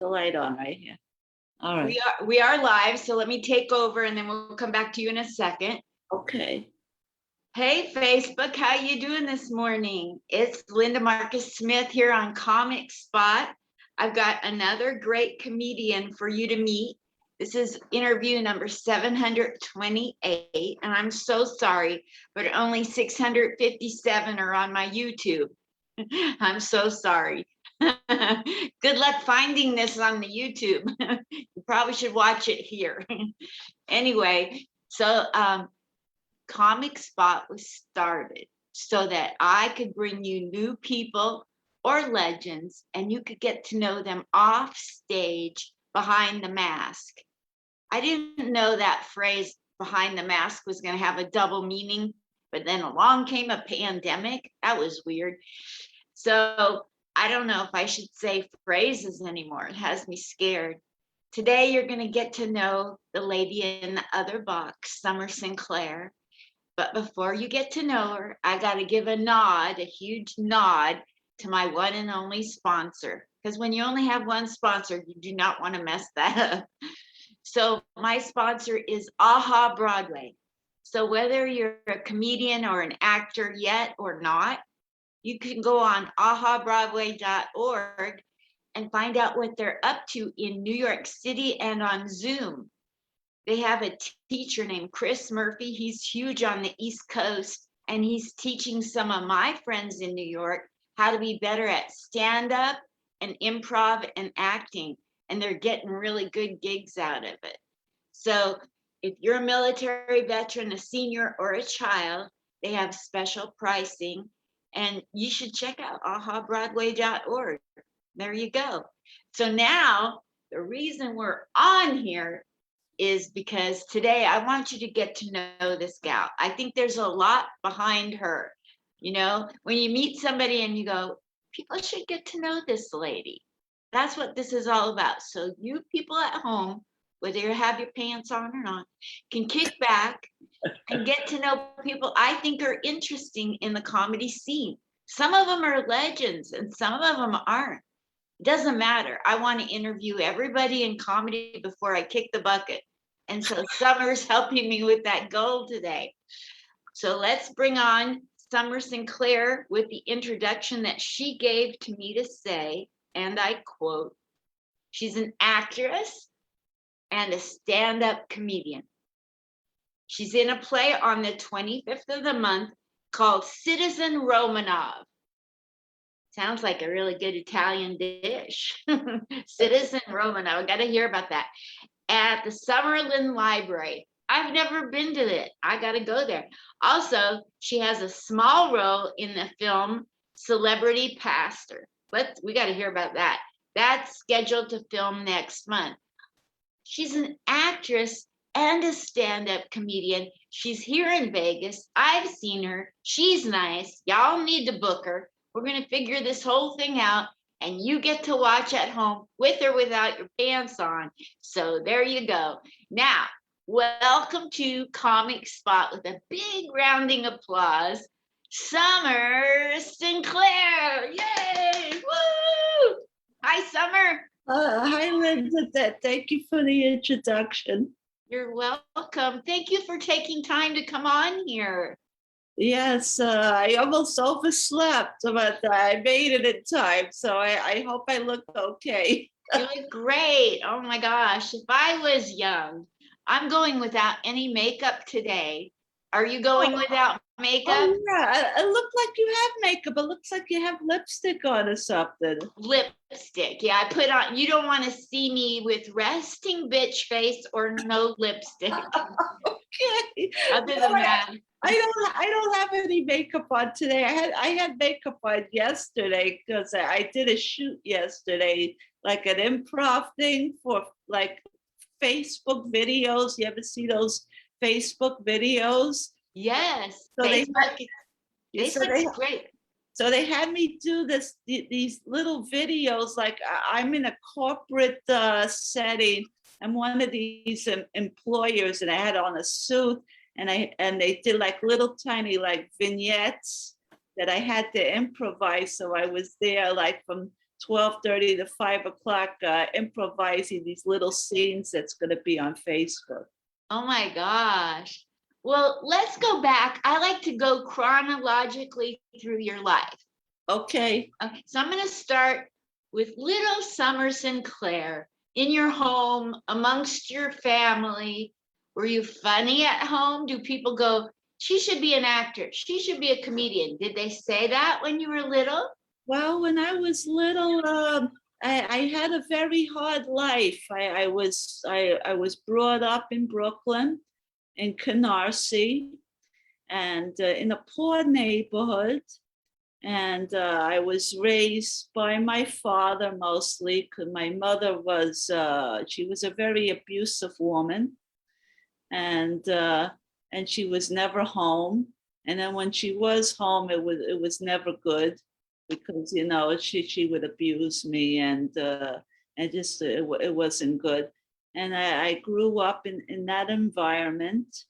the light on right here. All right. We are live, so let me take over and then we'll come back to you in a second. Okay. Hey, Facebook, how you doing this morning? It's Linda Marcus Smith here on Comic Spot. I've got another great comedian for you to meet. This is interview number 728, and I'm so sorry, but only 657 are on my YouTube. I'm so sorry. Good luck finding this on the YouTube. You probably should watch it here. Anyway, so Comic Spot was started so that I could bring you new people or legends, and you could get to know them off stage behind the mask. I didn't know that phrase behind the mask was going to have a double meaning, but then along came a pandemic. That was weird. So I don't know if I should say phrases anymore. It has me scared. Today, you're going to get to know the lady in the other box, Summer Sinclair. But before you get to know her, I got to give a nod, a huge nod to my one and only sponsor. Because when you only have one sponsor, you do not want to mess that up. So my sponsor is Aha Broadway. So whether you're a comedian or an actor yet or not, you can go on ahabroadway.org and find out what they're up to in New York City and on Zoom. They have a teacher named Chris Murphy. He's huge on the East Coast, and he's teaching some of my friends in New York how to be better at stand-up and improv and acting, and they're getting really good gigs out of it. So if you're a military veteran, a senior, or a child, they have special pricing, and you should check out ahabroadway.org. There you go. So now the reason we're on here is because today I want you to get to know this gal. I think there's a lot behind her. You know, when you meet somebody and you go, people should get to know this lady. That's what this is all about. So you people at home, whether you have your pants on or not, can kick back and get to know people I think are interesting in the comedy scene. Some of them are legends and some of them aren't. It doesn't matter. I want to interview everybody in comedy before I kick the bucket. And so Summer's helping me with that goal today. So let's bring on Summer Sinclair with the introduction that she gave to me to say, and I quote, she's an actress and a stand-up comedian. She's in a play on the 25th of the month called Citizen Romanov. Sounds like a really good Italian dish. Citizen Romanov, I got to hear about that. At the Summerlin Library. I've never been to it. I got to go there. Also, she has a small role in the film Celebrity Pastor. We got to hear about that. That's scheduled to film next month. She's an actress and a stand-up comedian. She's here in Vegas. I've seen her. She's nice. Y'all need to book her. We're going to figure this whole thing out, and you get to watch at home with or without your pants on. So there you go. Now, welcome to Comic Spot with a big rounding applause, Summer Sinclair. Yay! Woo! Hi, Summer. Hi, Linda. Thank you for the introduction. You're welcome. Thank you for taking time to come on here. Yes, I almost overslept, but I made it in time. So I hope I look okay. You look great. Oh my gosh. If I was young, I'm going without any makeup today. Are you going without makeup? Oh, yeah. It looked like you have makeup. It looks like you have lipstick on or something. Lipstick. Yeah, I put on, you don't want to see me with resting bitch face or no lipstick. Okay. Other than that. I don't have any makeup on today. I had makeup on yesterday because I did a shoot yesterday, like an improv thing for like Facebook videos. You ever see those Facebook videos? Yes. So Facebook's great. So they had me do these little videos, like I'm in a corporate setting. I'm one of these employers, and I had on a suit, and they did like little tiny like vignettes that I had to improvise. So I was there like from 12:30 to 5 o'clock, improvising these little scenes that's going to be on Facebook. Oh my gosh. Well, let's go back. I like to go chronologically through your life. Okay. Okay, so I'm going to start with little Summer Sinclair in your home, amongst your family. Were you funny at home? Do people go, she should be an actor, she should be a comedian? Did they say that when you were little? Well, when I was little, I had a very hard life. I was brought up in Brooklyn, in Canarsie, and in a poor neighborhood. And I was raised by my father mostly, because my mother was she was a very abusive woman, and she was never home. And then when she was home, it was never good, because she would abuse me, and just it wasn't good. And I grew up in that environment.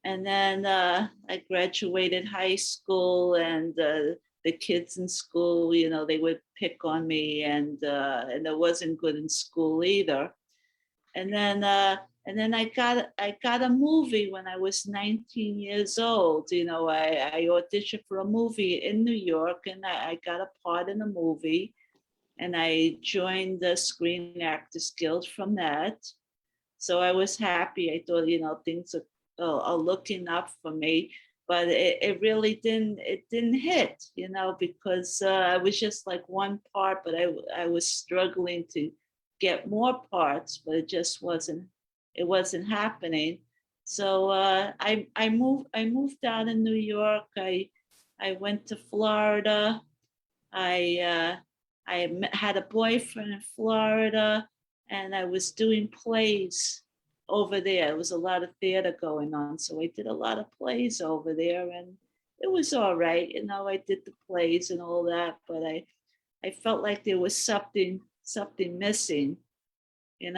And then I graduated high school, and the kids in school, they would pick on me, and it wasn't good in school either. And then I got a movie when I was 19 years old. I auditioned for a movie in New York, and I got a part in a movie, and I joined the Screen Actors Guild from that. So I was happy. I thought, things are looking up for me, but it really didn't hit, because I was just like one part, but I was struggling to get more parts, but it wasn't happening. So I moved out in New York. I went to Florida. I had a boyfriend in Florida, and I was doing plays over there. There was a lot of theater going on, so I did a lot of plays over there, and it was all right. I did the plays and all that, but I felt like there was something missing, and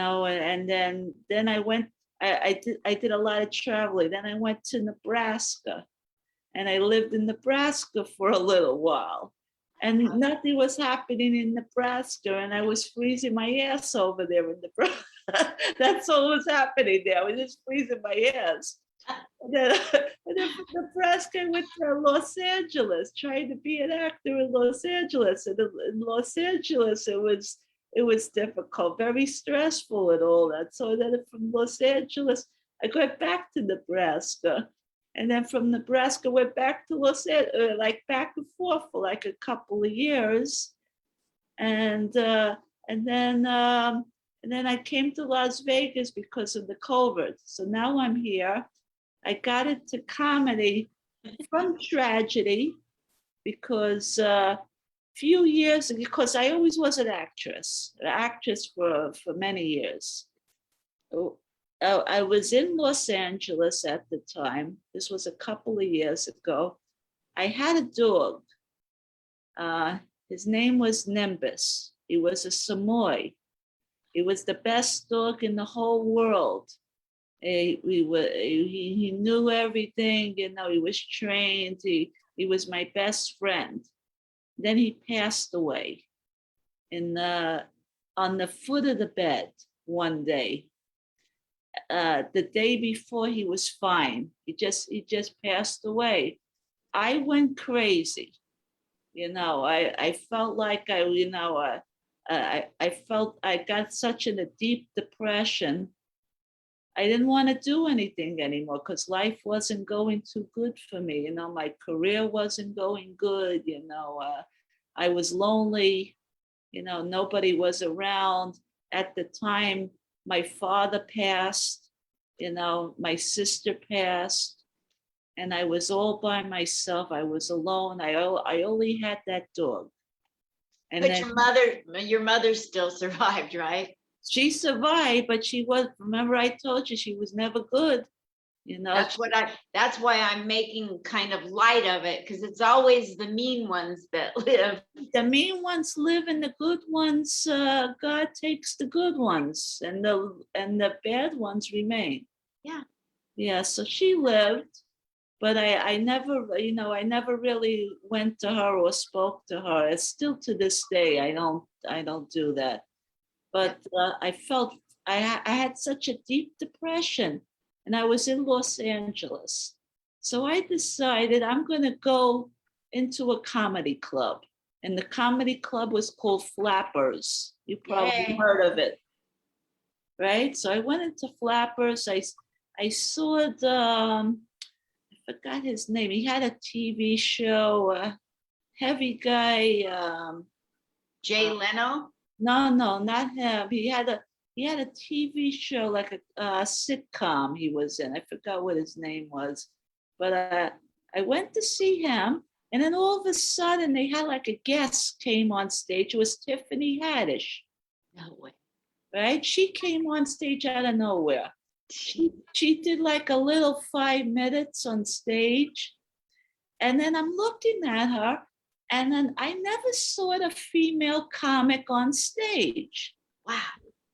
then I did a lot of traveling. Then I went to Nebraska, and I lived in Nebraska for a little while. And nothing was happening in Nebraska, and I was freezing my ass over there in Nebraska. That's all was happening there. I was just freezing my ass. And then, and then from Nebraska, I went to Los Angeles, trying to be an actor in Los Angeles. And in Los Angeles, it was difficult, very stressful, and all that. So then from Los Angeles, I went back to Nebraska. And then from Nebraska, went back to Los Angeles, like back and forth for like a couple of years. And then I came to Las Vegas because of the COVID. So now I'm here. I got into comedy from tragedy, because few years, because I always was an actress for many years. I was in Los Angeles at the time. This was a couple of years ago. I had a dog. His name was Nimbus. He was a Samoy. He was the best dog in the whole world. He knew everything. He was trained. He was my best friend. Then he passed away on the foot of the bed one day. The day before, he was fine. He just passed away. I went crazy. I felt like I felt I got such in a deep depression. I didn't want to do anything anymore, because life wasn't going too good for me. My career wasn't going good. I was lonely. Nobody was around. At the time, my father passed, my sister passed, and I was all by myself. I was alone. I only had that dog. And But then your mother still survived, right? she survived, but remember I told you, she was never good. That's why I'm making kind of light of it, because it's always the mean ones that live. The mean ones live, and the good ones, God takes the good ones, and the bad ones remain. Yeah, so she lived, but I never really went to her or spoke to her. It's still to this day, I don't don't do that. But I felt I had such a deep depression, and I was in Los Angeles. So I decided I'm going to go into a comedy club. And the comedy club was called Flappers. You probably Yay. heard of it, right? So I went into Flappers. I saw the, I forgot his name. He had a TV show, heavy guy. Jay Leno. No, not him. He had a TV show, like a sitcom he was in. I forgot what his name was, but I went to see him, and then all of a sudden they had like a guest came on stage. It was Tiffany Haddish, No way. right? She came on stage out of nowhere. She did like a little 5 minutes on stage, and then I'm looking at her, and then I never saw a female comic on stage. Wow.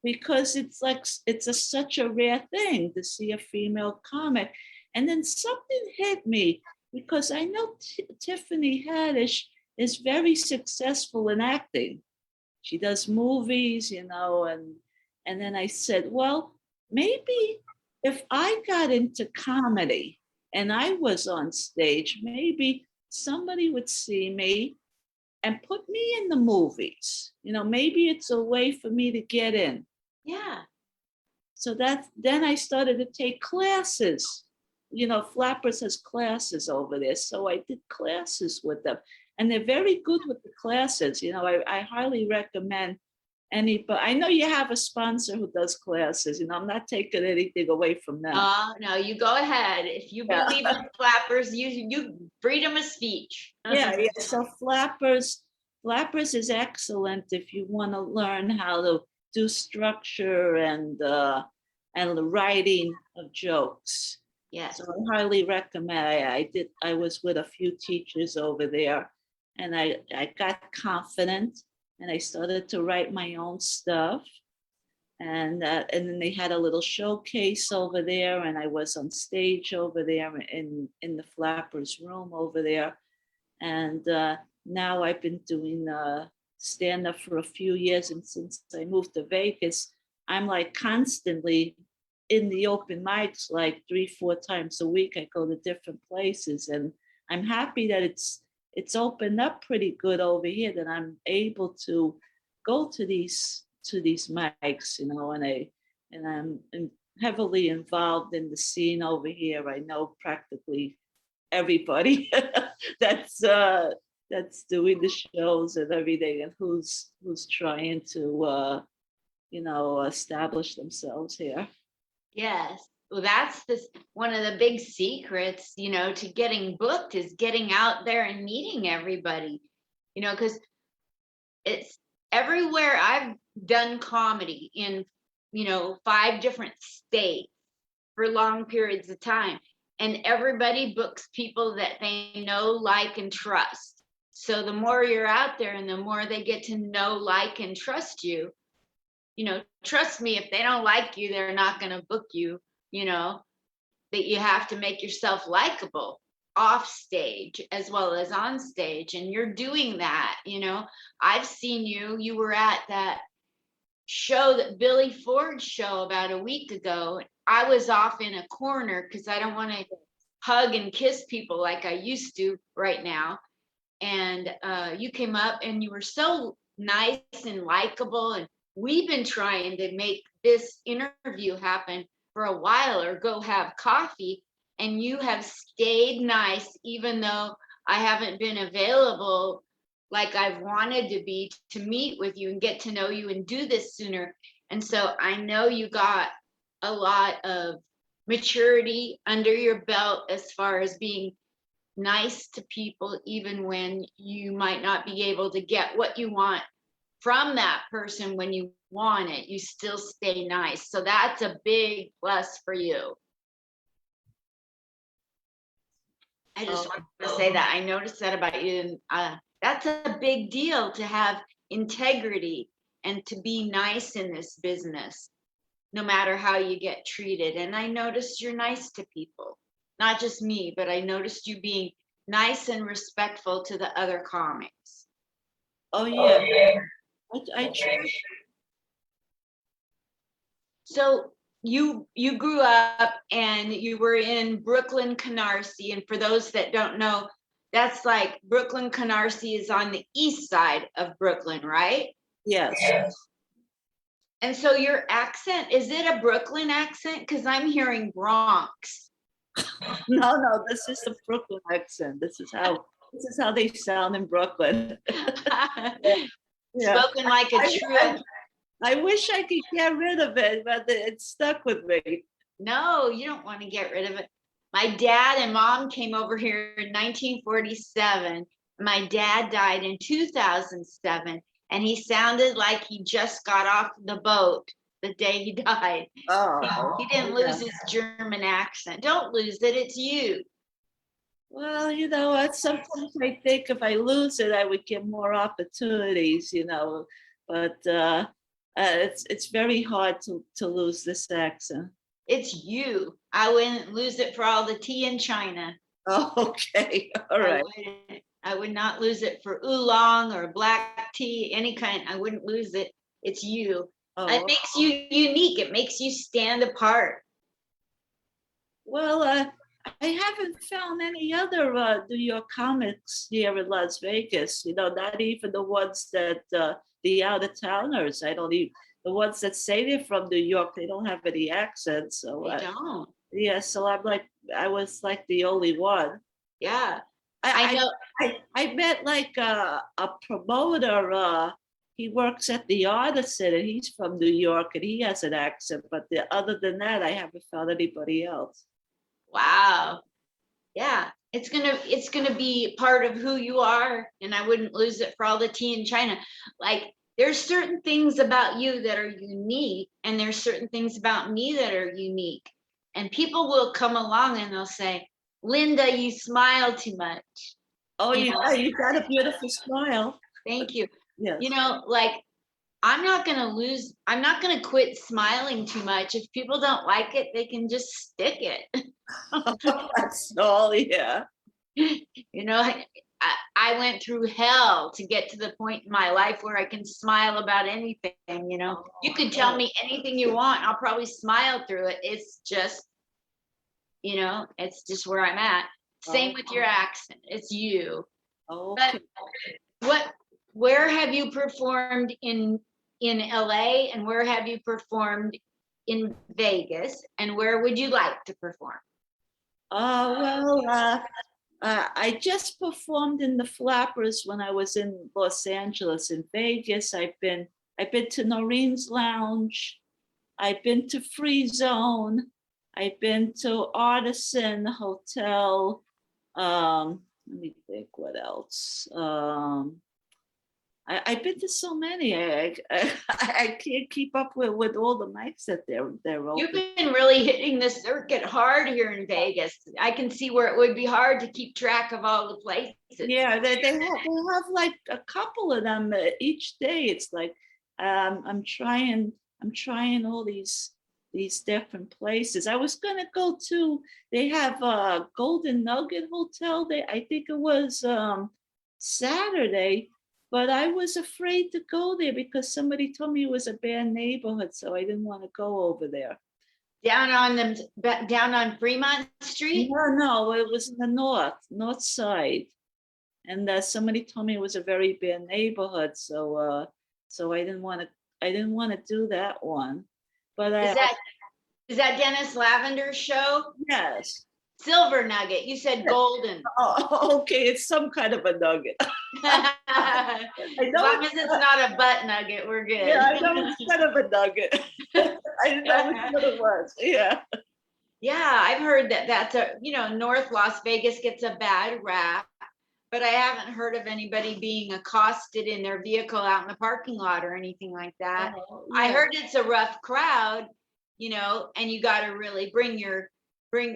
Because it's like it's such a rare thing to see a female comic. And then something hit me because I know Tiffany Haddish is very successful in acting. She does movies, and then I said, well, maybe if I got into comedy and I was on stage, maybe somebody would see me and put me in the movies. Maybe it's a way for me to get in. Yeah. So then I started to take classes. Flappers has classes over there. So I did classes with them. And they're very good with the classes. I highly recommend but I know you have a sponsor who does classes. I'm not taking anything away from them. No, you go ahead. If you believe in Flappers, you freedom of speech. Yeah. So Flappers is excellent if you want to learn how to do structure and the writing of jokes. Yes. So I highly recommend. I was with a few teachers over there, and I got confident, and I started to write my own stuff. And then they had a little showcase over there, and I was on stage over there in the Flappers room over there. And now I've been doing stand-up for a few years, and since I moved to Vegas, I'm like constantly in the open mics, like 3-4 times a week. I go to different places, and I'm happy that it's opened up pretty good over here, that I'm able to go to these mics, and I'm heavily involved in the scene over here. I know practically everybody that's doing the shows and everything, and who's trying to establish themselves here. Yes. Well, that's one of the big secrets, to getting booked is getting out there and meeting everybody, because it's everywhere. I've done comedy in, 5 different states for long periods of time. And everybody books people that they know, like, and trust. So the more you're out there and the more they get to know, like, and trust you, trust me, if they don't like you, they're not going to book you, that you have to make yourself likable off stage as well as on stage. And you're doing that, I've seen you were at that show, that Billy Ford show about a week ago. I was off in a corner because I don't want to hug and kiss people like I used to right now. And you came up and you were so nice and likable. And we've been trying to make this interview happen for a while, or go have coffee. And you have stayed nice, even though I haven't been available like I've wanted to be, to meet with you and get to know you and do this sooner. And so I know you got a lot of maturity under your belt as far as being nice to people, even when you might not be able to get what you want from that person when you want it. You still stay nice. So that's a big plus for you. I just want to say that. I noticed that about you. And that's a big deal, to have integrity and to be nice in this business, no matter how you get treated. And I noticed you're nice to people, not just me, but I noticed you being nice and respectful to the other comics. Oh yeah. I try. So you grew up and you were in Brooklyn, Canarsie, and for those that don't know, that's like Brooklyn, Canarsie is on the east side of Brooklyn, right? Yes. And so your accent, is it a Brooklyn accent? Because I'm hearing Bronx. No, no, this is the Brooklyn accent. This is how they sound in Brooklyn. Yeah. Spoken like a true. I wish I could get rid of it, but it's stuck with me. No, you don't want to get rid of it. My dad and mom came over here in 1947. My dad died in 2007, and he sounded like he just got off the boat the day he died. Oh, He didn't lose his German accent. Don't lose it. It's you. well, you know what? Sometimes I think if I lose it, I would get more opportunities, but it's very hard to lose this accent. It's you. I wouldn't lose it for all the tea in China. Oh, okay, all right. I would not lose it for oolong or black tea, any kind. I wouldn't lose it. It's you. Oh, It makes you unique. It makes you stand apart. well, I haven't found any other New York comics here in Las Vegas. Not even the ones that the out of towners. I don't even the ones that say they're from New York. They don't have any accents. So They don't. yeah, so I was like the only one. Yeah. I I know. I met like a promoter. He works at the Artisan, and he's from New York, and he has an accent. But other than that, I haven't found anybody else. Wow. Yeah. It's gonna be part of who you are, and I wouldn't lose it for all the tea in China. Like there's certain things about you that are unique, and there's certain things about me that are unique. And people will come along and they'll say, Linda, you smile too much. Oh, You know, you got a beautiful smile. thank you. Yes. Like I'm not gonna quit smiling too much. If people don't like it, they can just stick it. That's all. Yeah. I went through hell to get to the point in my life where I can smile about anything. You could tell me anything you want, I'll probably smile through it. It's just where I'm at. Same with your accent. It's you. Okay. But where have you performed in LA, and where have you performed in Vegas, and where would you like to perform? Well, I just performed in the Flappers when I was in Los Angeles. In Vegas, I've been to Noreen's Lounge. I've been to Free Zone. I've been to Artisan Hotel. Let me think what else. I've been to so many. I can't keep up with all the nights that they're open. You've been really hitting the circuit hard here in Vegas. I can see where it would be hard to keep track of all the places. Yeah, they have like a couple of them each day. It's like I'm trying all these different places. I was gonna go to, they have a Golden Nugget Hotel. I think it was Saturday, but I was afraid to go there because somebody told me it was a bad neighborhood, so I didn't want to go over there. Down on Fremont Street? No, it was in the north side, and somebody told me it was a very bad neighborhood, so I didn't want to do that one. But is that Dennis Lavender's show? Yes. Silver Nugget. You said golden. Oh, okay, it's some kind of a nugget. As long as it's not a butt nugget, we're good. Yeah, I know it's kind of a nugget. I didn't know what it was. Yeah. Yeah, I've heard that's North Las Vegas gets a bad rap, but I haven't heard of anybody being accosted in their vehicle out in the parking lot or anything like that. Oh, I yeah. heard it's a rough crowd, and you got to really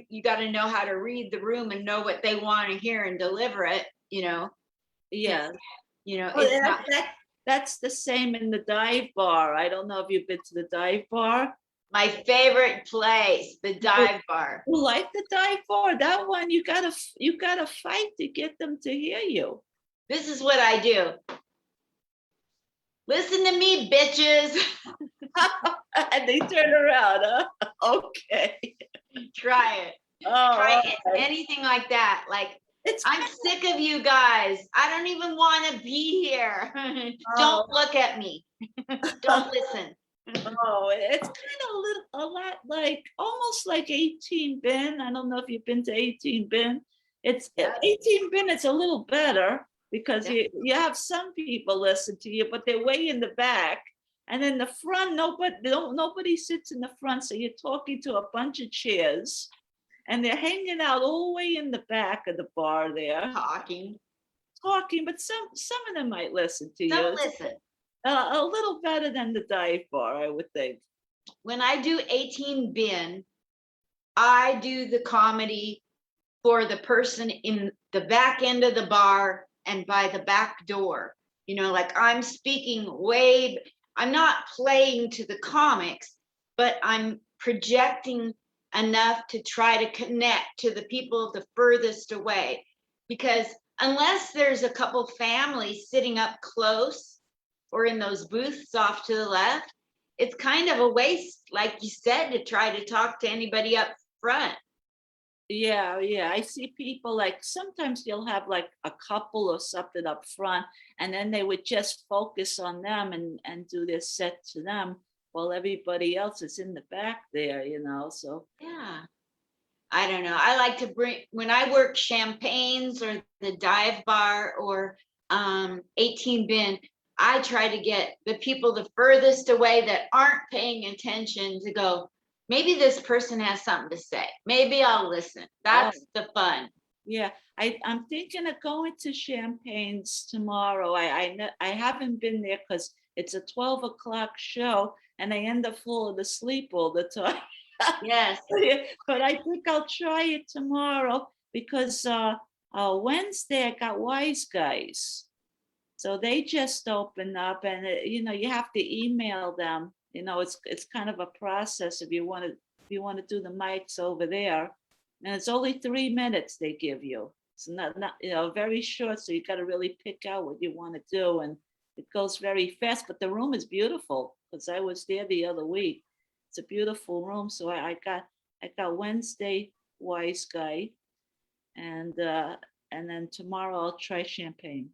you got to know how to read the room and know what they want to hear and deliver it, Yeah. It's not. That's the same in the dive bar. I don't know if you've been to the dive bar. My favorite place, the dive bar. You like the dive bar? That one you gotta fight to get them to hear you. This is what I do. Listen to me, bitches. And they turn around, huh? Okay. Try it. Oh, Try it. Anything like that. Like, it's I'm sick of you guys. I don't even want to be here. oh, Don't look at me. Don't listen. oh, it's kind of a lot like almost like 18 bin. I don't know if you've been to 18 bin. It's Yes. 18 bin. It's a little better because Yeah. you have some people listen to you, but they're way in the back. And in the front, nobody sits in the front, so you're talking to a bunch of chairs, and they're hanging out all the way in the back of the bar there, Talking. talking. But some of them might listen to you. Some It's listen. a little better than the dive bar, I would think. When I do 18 bin, I do the comedy for the person in the back end of the bar and by the back door. You know, like I'm speaking I'm not playing to the comics, but I'm projecting enough to try to connect to the people the furthest away. Because unless there's a couple families sitting up close or in those booths off to the left, it's kind of a waste, like you said, to try to talk to anybody up front. Yeah, yeah. I see people like sometimes you'll have like a couple or something up front, and then they would just focus on them and do their set to them while everybody else is in the back there. So Yeah. I don't know. I like to bring when I work champagnes or the dive bar or 18 bin, I try to get the people the furthest away that aren't paying attention to go, maybe this person has something to say. Maybe I'll listen. oh That's the fun. yeah, I'm thinking of going to Champagne's tomorrow. I haven't been there because it's a 12 o'clock show, and I end up falling asleep all the time. Yes. Yeah, but I think I'll try it tomorrow because Wednesday I got Wise Guys. So they just opened up, and you have to email them. It's kind of a process if you want to do the mics over there, and it's only 3 minutes they give you. It's not very short, so you got to really pick out what you want to do, and it goes very fast. But the room is beautiful because I was there the other week. It's a beautiful room, so I got Wednesday Wise Guy, and then tomorrow I'll try Champagne.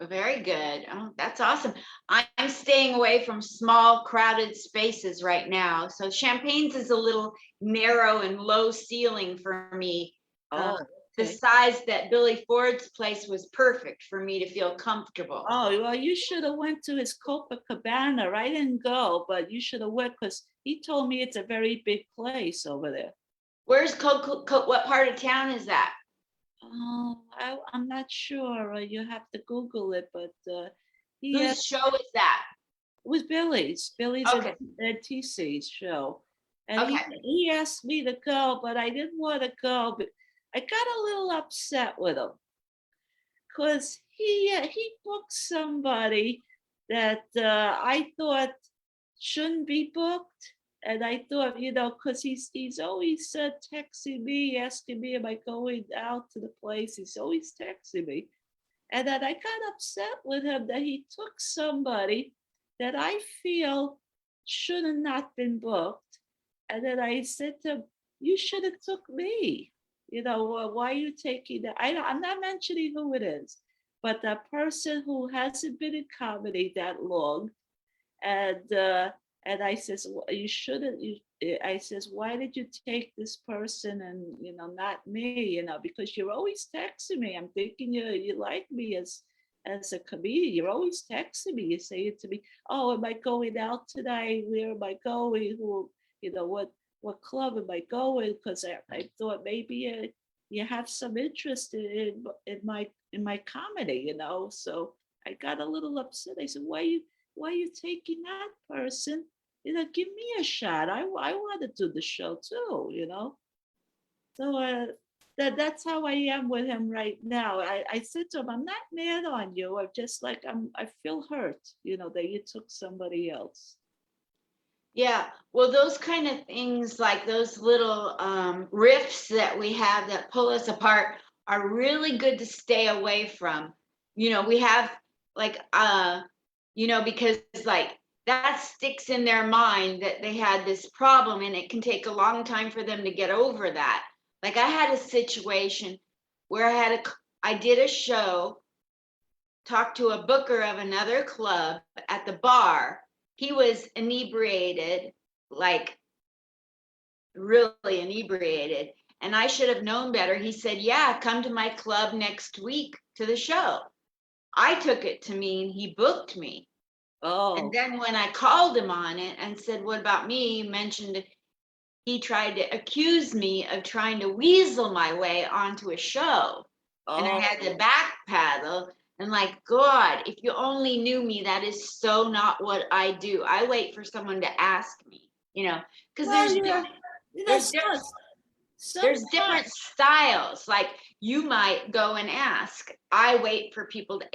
Very good. Oh, that's awesome. I'm staying away from small, crowded spaces right now. So Champagne's is a little narrow and low ceiling for me. Uh, Oh, the okay. size that Billy Ford's place was perfect for me to feel comfortable. Oh, well, you should have went to his Copacabana. I didn't go, but you should have went because he told me it's a very big place over there. Where's what part of town is that? Oh, I'm not sure. You have to Google it, but he Whose show is that? it was Billy's Okay. at TC's show, and he Okay. he asked me to go, but I didn't want to go. But I got a little upset with him because he booked somebody that I thought shouldn't be booked, and I thought because he's always texting me, asking me am I going out to the place. He's always texting me, and then I got upset with him that he took somebody that I feel should have not been booked. And then I said to him, you should have took me. Why are you taking that? I'm not mentioning who it is, but the person who hasn't been in comedy that long, and I says, you shouldn't. I says, why did you take this person and not me? Because you're always texting me. I'm thinking you like me as a comedian. You're always texting me. You say it to me. Oh, am I going out today? Where am I going? Who? What club am I going? Because I thought maybe you have some interest in my comedy. So I got a little upset. I said, why are you taking that person? Give me a shot. I want to do the show too. So that's how I am with him right now. I said to him, I'm not mad on you. I'm just like I feel hurt, that you took somebody else. Yeah, well, those kind of things, like those little rifts that we have that pull us apart, are really good to stay away from. We have like because like that sticks in their mind that they had this problem, and it can take a long time for them to get over that. Like I had a situation where I did a show, talked to a booker of another club at the bar. He was inebriated, like really inebriated. And I should have known better. He said, yeah, come to my club next week to the show. I took it to mean he booked me. And Oh, then when I called him on it and said, what about me? He mentioned he tried to accuse me of trying to weasel my way onto a show. And I had to oh. backpedal. And like, God, if you only knew me, that is so not what I do. I wait for someone to ask me, because Well, yeah, there's that's different not there's sometimes. different styles. Like you might go and ask. I wait for people to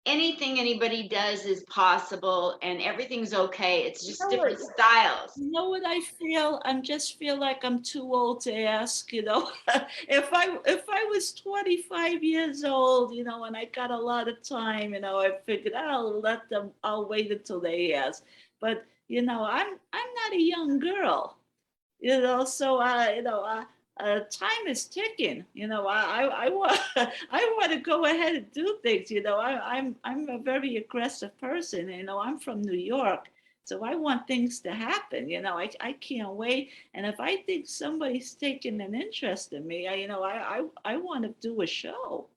anything anybody does is possible and everything's okay. It's You just know what? different styles. You know what I feel? I just feel like I'm too old to ask, you know. If I was 25 years old, you know, and I got a lot of time, you know, I figured I'll wait until they ask. But, you know, I'm not a young girl, you know, so time is ticking, you know. I want I want to go ahead and do things, you know. I'm a very aggressive person, you know. I'm from New York, so I want things to happen, you know. I can't wait. And if I think somebody's taking an interest in me, I want to do a show.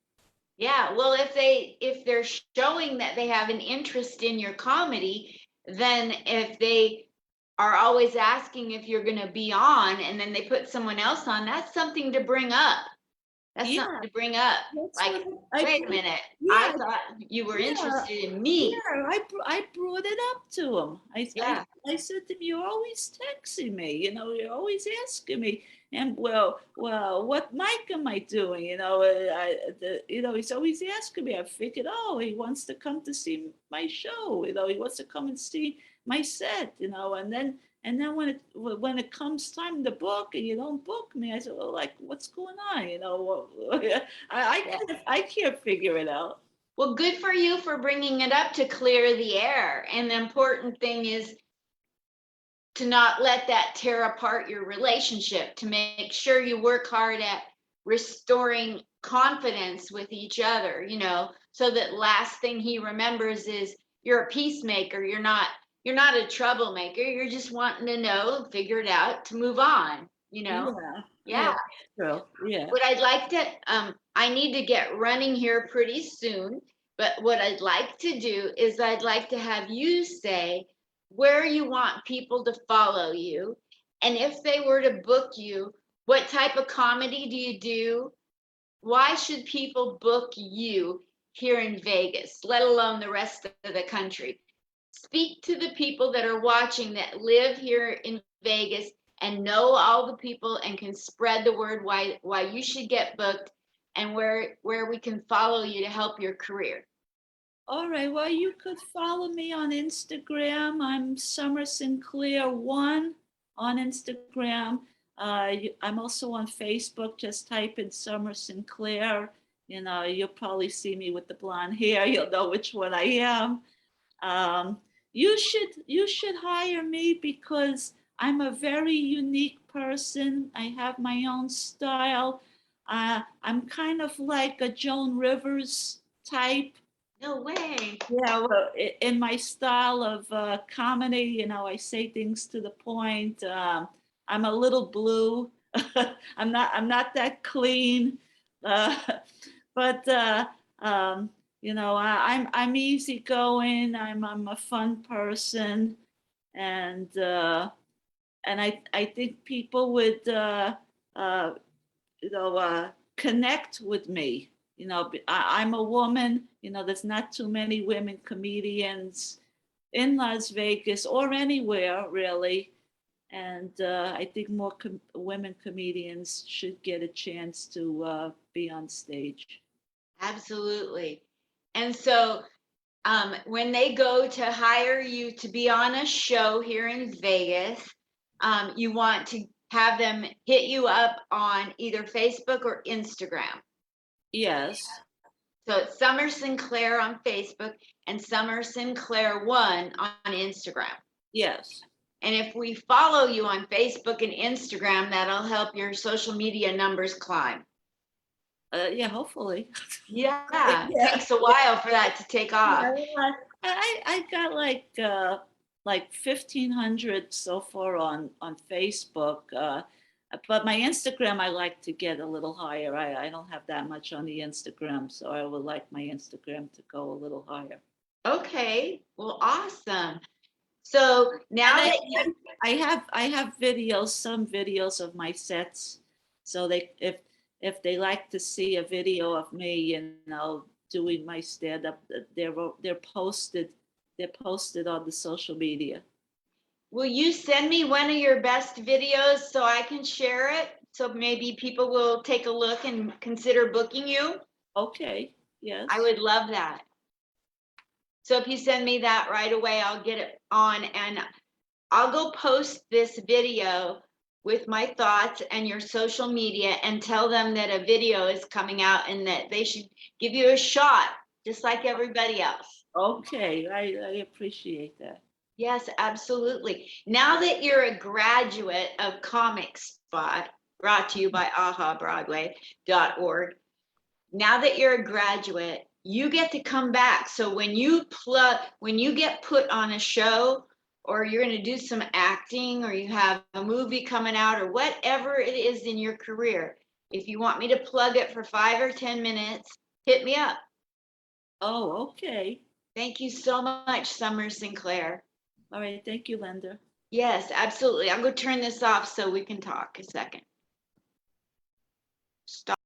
Yeah, well, if they're showing that they have an interest in your comedy, then if they are always asking if you're going to be on and then they put someone else on, that's something to bring up. That's Yeah, something to bring up. that's Like, what I wait a brought. minute, I Yeah, thought you were yeah. interested in me. Yeah, I brought it up to him. Yeah, I said to him, "You're always texting me. You know, you're always asking me." And well, what mic am I doing? You know, he's always asking me. I figured, oh, he wants to come to see my show. You know, he wants to come and see my set. You know, and then when it comes time to book and you don't book me, I said, well, like, what's going on? You know, yeah. I can't figure it out. Well, good for you for bringing it up to clear the air. And the important thing is to not let that tear apart your relationship, to make sure you work hard at restoring confidence with each other, so that last thing he remembers is you're a peacemaker. You're not a troublemaker. You're just wanting to know, figure it out to move on, Yeah, Yeah. yeah, true. Yeah. What I'd like to, I need to get running here pretty soon, but what I'd like to do is I'd like to have you say where you want people to follow you. And if they were to book you, what type of comedy do you do? Why should people book you here in Vegas, let alone the rest of the country? Speak to the people that are watching that live here in Vegas and know all the people and can spread the word why you should get booked and where we can follow you to help your career. All right. Well, you could follow me on Instagram. I'm Summer Sinclair 1 on Instagram. I'm also on Facebook. Just type in Summer Sinclair. You know, you'll probably see me with the blonde hair. You'll know which one I am. Um, you should hire me because I'm a very unique person. I have my own style. I'm kind of like a Joan Rivers type. No way. Yeah, well, in my style of comedy, you know, I say things to the point. I'm a little blue. I'm not that clean, uh, but you know, I'm easygoing. I'm a fun person, and I think people would uh, connect with me. You know, I'm a woman. You know, there's not too many women comedians in Las Vegas or anywhere really. And I think more women comedians should get a chance to be on stage. Absolutely. And so when they go to hire you to be on a show here in Vegas, you want to have them hit you up on either Facebook or Instagram. Yes. So it's Summer Sinclair on Facebook. and Summer Sinclair 1 on Instagram. Yes. And if we follow you on Facebook and Instagram, that'll help your social media numbers climb. Yeah, hopefully. Yeah, Yeah. it takes a while for that to take off. Yeah, I got like 1,500 so far on Facebook. But my Instagram, I like to get a little higher. I don't have that much on the Instagram, so I would like my Instagram to go a little higher. Okay, well, awesome. So now And that you, I have videos, some videos of my sets. So they if they like to see a video of me, doing my stand up, they're posted on the social media. will you send me one of your best videos so I can share it? So maybe people will take a look and consider booking you? Okay, yes. I would love that. So if you send me that right away, I'll get it on and I'll go post this video with my thoughts and your social media and tell them that a video is coming out and that they should give you a shot, just like everybody else. Okay, I appreciate that. Yes, absolutely. Now that you're a graduate of Comic Spot, brought to you by ahabroadway.org, now that you're a graduate, you get to come back. So when you get put on a show, or you're going to do some acting, or you have a movie coming out, or whatever it is in your career, if you want me to plug it for 5 or 10 minutes, hit me up. Oh, okay. Thank you so much, Summer Sinclair. All right, thank you, Linda. Yes, absolutely. I'm going to turn this off so we can talk a second. Stop.